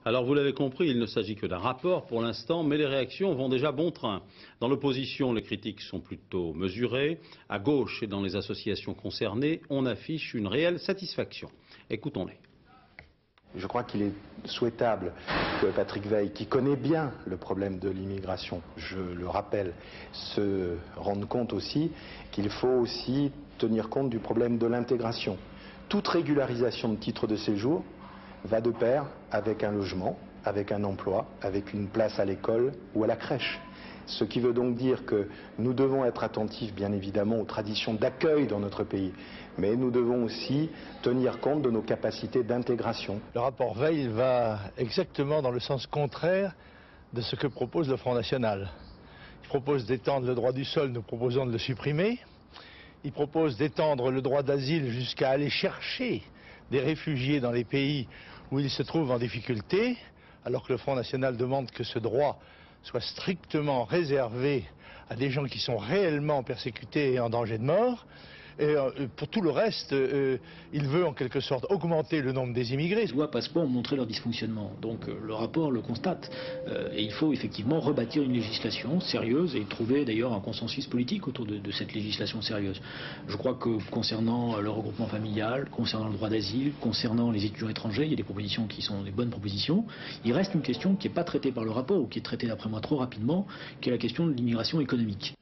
Alors vous l'avez compris, il ne s'agit que d'un rapport pour l'instant, mais les réactions vont déjà bon train. Dans l'opposition, les critiques sont plutôt mesurées. À gauche et dans les associations concernées, on affiche une réelle satisfaction. Écoutons-les. Je crois qu'il est souhaitable que Patrick Weil, qui connaît bien le problème de l'immigration, je le rappelle, se rende compte aussi qu'il faut aussi tenir compte du problème de l'intégration. Toute régularisation de titre de séjour va de pair avec un logement, avec un emploi, avec une place à l'école ou à la crèche. Ce qui veut donc dire que nous devons être attentifs, bien évidemment, aux traditions d'accueil dans notre pays, mais nous devons aussi tenir compte de nos capacités d'intégration. Le rapport Weil va exactement dans le sens contraire de ce que propose le Front National. Il propose d'étendre le droit du sol, nous proposons de le supprimer. Il propose d'étendre le droit d'asile jusqu'à aller chercher des réfugiés dans les pays où ils se trouvent en difficulté, alors que le Front National demande que ce droit soit strictement réservé à des gens qui sont réellement persécutés et en danger de mort. Et pour tout le reste, il veut en quelque sorte augmenter le nombre des immigrés. Les lois passeport ont montré leur dysfonctionnement, donc le rapport le constate. Et il faut effectivement rebâtir une législation sérieuse et trouver d'ailleurs un consensus politique autour de cette législation sérieuse. Je crois que concernant le regroupement familial, concernant le droit d'asile, concernant les étudiants étrangers, il y a des propositions qui sont des bonnes propositions. Il reste une question qui n'est pas traitée par le rapport ou qui est traitée d'après moi trop rapidement, qui est la question de l'immigration économique.